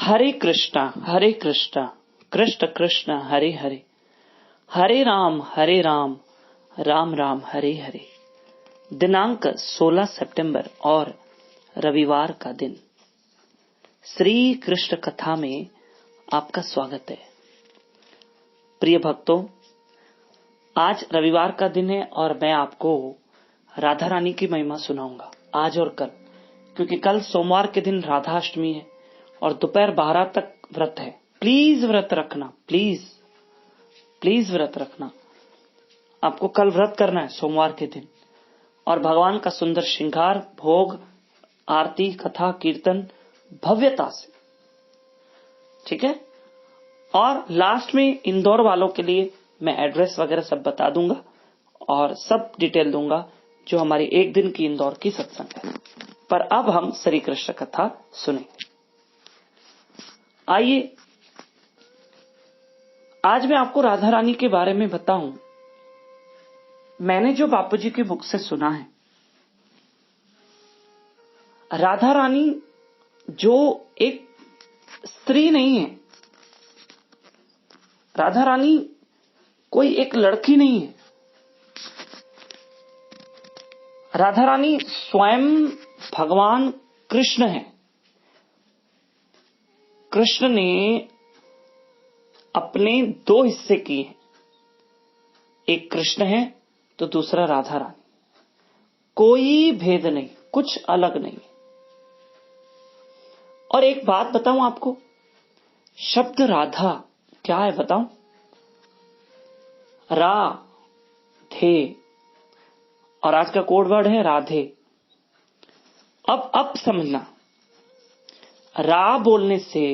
हरे कृष्णा कृष्ण कृष्ण हरे हरे, हरे राम राम राम हरे हरे। दिनांक 16 सितंबर और रविवार का दिन। श्री कृष्ण कथा में आपका स्वागत है। प्रिय भक्तों, आज रविवार का दिन है और मैं आपको राधा रानी की महिमा सुनाऊंगा आज और कल, क्योंकि कल सोमवार के दिन राधा अष्टमी है और दोपहर 12 तक व्रत है। प्लीज व्रत रखना, प्लीज व्रत रखना। आपको कल व्रत करना है सोमवार के दिन, और भगवान का सुंदर श्रृंगार, भोग, आरती, कथा, कीर्तन भव्यता से, ठीक है। और लास्ट में इंदौर वालों के लिए मैं एड्रेस वगैरह सब बता दूंगा और सब डिटेल दूंगा जो हमारी एक दिन की इंदौर की सत्संग है। पर अब हम श्री कृष्ण कथा सुनेंगे। आइए, आज मैं आपको राधा रानी के बारे में बताऊं। मैंने जो बापूजी की बुक से सुना है, राधा रानी जो एक स्त्री नहीं है, राधा रानी कोई एक लड़की नहीं है। राधा रानी स्वयं भगवान कृष्ण है। कृष्ण ने अपने दो हिस्से किए हैं, एक कृष्ण है तो दूसरा राधा रानी। कोई भेद नहीं, कुछ अलग नहीं। और एक बात बताऊं आपको, शब्द राधा क्या है बताऊं? रा थे, और आज का कोड वर्ड है राधे। अब समझना, रा बोलने से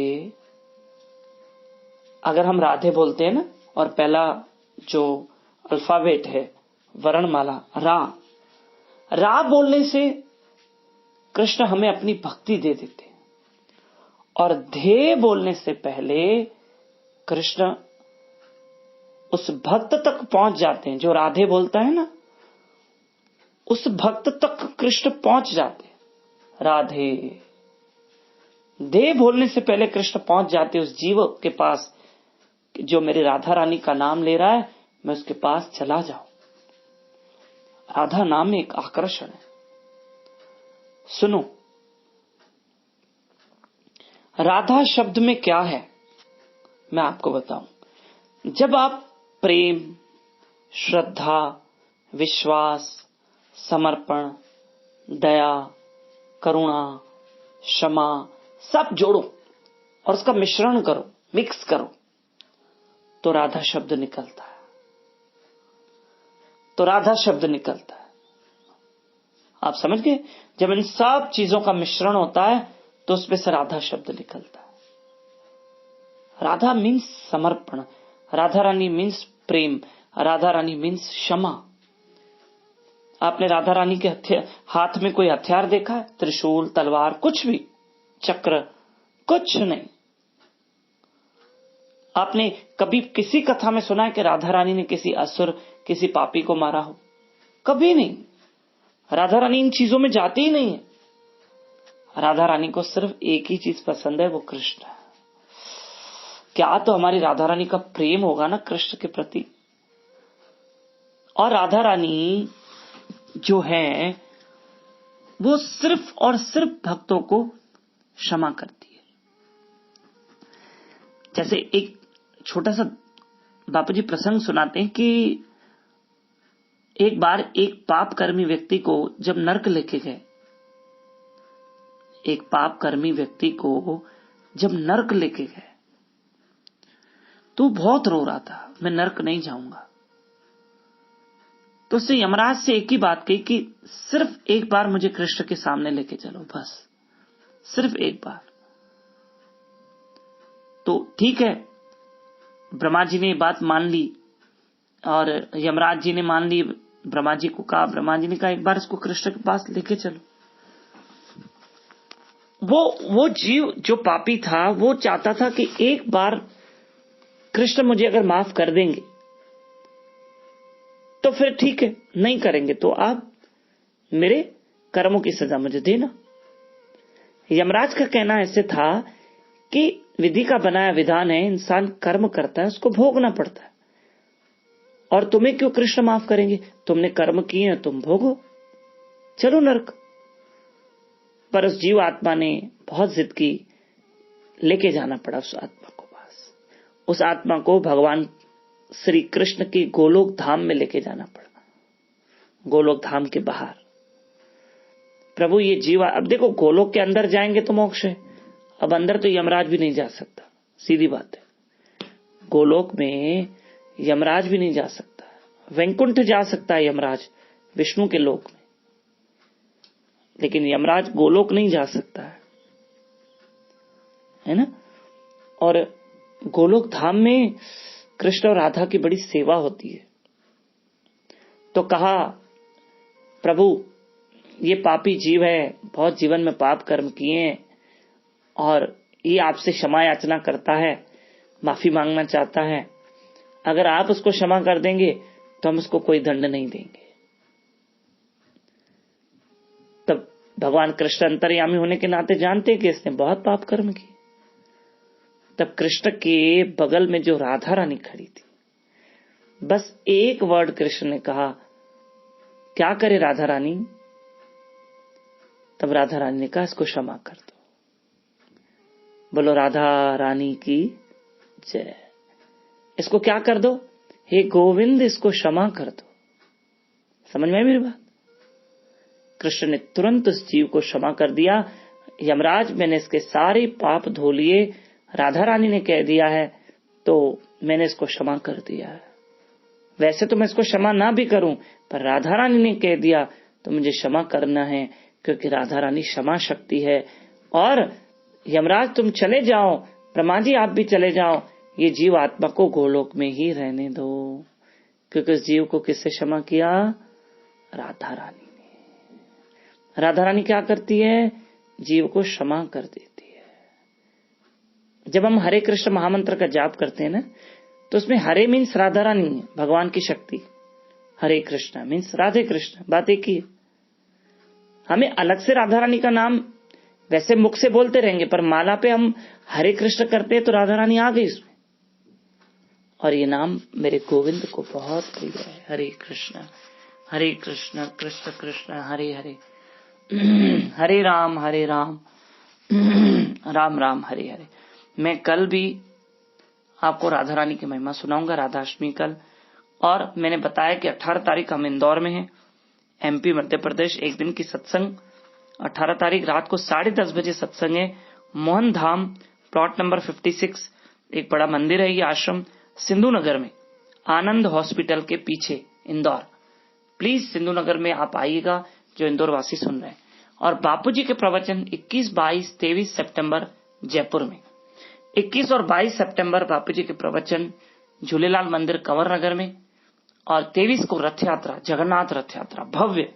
अगर हम राधे बोलते हैं ना, और पहला जो अल्फाबेट है वर्णमाला रा बोलने से कृष्ण हमें अपनी भक्ति दे देते हैं, और धे बोलने से पहले कृष्ण उस भक्त तक पहुंच जाते हैं। जो राधे बोलता है ना, उस भक्त तक कृष्ण पहुंच जाते हैं। राधे दे बोलने से पहले कृष्ण पहुंच जाते उस जीव के पास जो मेरी राधा रानी का नाम ले रहा है, मैं उसके पास चला जाऊं। राधा नाम में एक आकर्षण है। सुनो, राधा शब्द में क्या है मैं आपको बताऊं। जब आप प्रेम, श्रद्धा, विश्वास, समर्पण, दया, करुणा, क्षमा सब जोड़ो और उसका मिश्रण करो, मिक्स करो, तो राधा शब्द निकलता है। आप समझ गए? जब इन सब चीजों का मिश्रण होता है तो उसमें से राधा शब्द निकलता है। राधा मीन्स समर्पण, राधा रानी मीन्स प्रेम, राधा रानी मीन्स क्षमा। आपने राधा रानी के हाथ में कोई हथियार देखा है? त्रिशूल, तलवार, कुछ भी, चक्र, कुछ नहीं। आपने कभी किसी कथा में सुना है कि राधा रानी ने किसी असुर, किसी पापी को मारा हो? कभी नहीं। राधा रानी इन चीजों में जाती ही नहीं है। राधा रानी को सिर्फ एक ही चीज पसंद है, वो कृष्ण है। क्या तो हमारी राधा रानी का प्रेम होगा ना कृष्ण के प्रति। और राधा रानी जो है वो सिर्फ और सिर्फ भक्तों को क्षमा करती है। जैसे एक छोटा सा बापूजी प्रसंग सुनाते हैं कि एक बार एक पाप कर्मी व्यक्ति को जब नरक लेके गए, तो बहुत रो रहा था, मैं नरक नहीं जाऊंगा। तो उसने यमराज से एक ही बात कही कि सिर्फ एक बार मुझे कृष्ण के सामने लेके चलो, बस सिर्फ एक बार। तो ठीक है, ब्रह्मा जी ने ये बात मान ली और यमराज जी ने मान ली। ब्रह्मा जी ने कहा एक बार इसको कृष्ण के पास लेके चलो। वो जीव जो पापी था, वो चाहता था कि एक बार कृष्ण मुझे अगर माफ कर देंगे तो फिर ठीक है, नहीं करेंगे तो आप मेरे कर्मों की सजा मुझे देना। यमराज का कहना ऐसे था कि विधि का बनाया विधान है, इंसान कर्म करता है, उसको भोगना पड़ता है। और तुम्हें क्यों कृष्ण माफ करेंगे? तुमने कर्म किए हैं, तुम भोगो, चलो नरक। पर उस जीव आत्मा ने बहुत जिद की, लेके जाना पड़ा उस आत्मा को पास। उस आत्मा को भगवान श्री कृष्ण के गोलोक धाम में लेके जाना पड़ा, गोलोक धाम के बाहर। प्रभु ये जीवा, अब देखो गोलोक के अंदर जाएंगे तो मोक्ष है, अब अंदर तो यमराज भी नहीं जा सकता, सीधी बात है। गोलोक में यमराज भी नहीं जा सकता, वैकुंठ जा सकता है यमराज, विष्णु के लोक में, लेकिन यमराज गोलोक नहीं जा सकता है ना। और गोलोक धाम में कृष्ण और राधा की बड़ी सेवा होती है। तो कहा, प्रभु ये पापी जीव है, बहुत जीवन में पाप कर्म किए हैं और ये आपसे क्षमा याचना करता है, माफी मांगना चाहता है। अगर आप उसको क्षमा कर देंगे तो हम उसको कोई दंड नहीं देंगे। तब भगवान कृष्ण अंतर्यामी होने के नाते जानते कि इसने बहुत पाप कर्म किए। तब कृष्ण के बगल में जो राधा रानी खड़ी थी, बस एक वर्ड कृष्ण ने कहा, क्या करे राधा रानी? तब राधा रानी ने कहा, इसको क्षमा कर दो। बोलो राधा रानी की जय। इसको क्या कर दो? हे गोविंद, इसको क्षमा कर दो। समझ में आई मेरी बात? कृष्ण ने तुरंत उस जीव को क्षमा कर दिया। यमराज, मैंने इसके सारे पाप धो लिए, राधा रानी ने कह दिया है तो मैंने इसको क्षमा कर दिया है। वैसे तो मैं इसको क्षमा ना भी करूं, पर राधा रानी ने कह दिया तो मुझे क्षमा करना है, क्योंकि राधा रानी क्षमा शक्ति है। और यमराज तुम चले जाओ, ब्रह्मा जी आप भी चले जाओ, ये जीव आत्मा को गोलोक में ही रहने दो, क्योंकि उस जीव को किससे क्षमा किया? राधा रानी ने। राधा रानी क्या करती है? जीव को क्षमा कर देती है। जब हम हरे कृष्ण महामंत्र का जाप करते हैं ना, तो उसमें हरे मीन्स राधा रानी है, भगवान की शक्ति। हरे कृष्ण मीन्स राधे कृष्ण, बात एक ही है। हमें अलग से राधा रानी का नाम वैसे मुख से बोलते रहेंगे, पर माला पे हम हरे कृष्ण करते हैं तो राधा रानी आ गई इसमें। और ये नाम मेरे गोविंद को बहुत प्रिय है, हरे कृष्ण कृष्ण कृष्ण हरे हरे, हरे राम राम राम हरे हरे। मैं कल भी आपको राधा रानी की महिमा सुनाऊंगा, राधाष्टमी कल। और मैंने बताया कि 18 तारीख हम इंदौर में हैं, एमपी मध्य प्रदेश, एक दिन की सत्संग। 18 तारीख रात को 10:30 बजे सत्संग है, मोहन धाम, प्लॉट नंबर 56, एक बड़ा मंदिर है, ये आश्रम सिंधु नगर में, आनंद हॉस्पिटल के पीछे, इंदौर। प्लीज सिंधु नगर में आप आइएगा, जो इंदौर वासी सुन रहे हैं। और बापूजी के प्रवचन 21, 22, 23 सितंबर जयपुर में। 21 और 22 सितंबर बापूजी के प्रवचन झूलेलाल मंदिर कंवर नगर में, और 23 को रथ यात्रा, जगन्नाथ रथ यात्रा भव्य।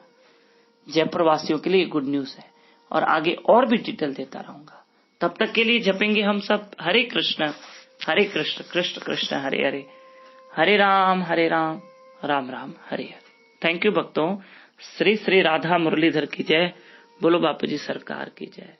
जयपुर वासियों के लिए गुड न्यूज है, और आगे और भी डिटेल देता रहूंगा। तब तक के लिए जपेंगे हम सब हरे कृष्ण कृष्ण कृष्ण हरे हरे, हरे राम राम राम हरे हरे। थैंक यू भक्तों। श्री श्री राधा मुरलीधर की जय। बोलो बापूजी सरकार की जय।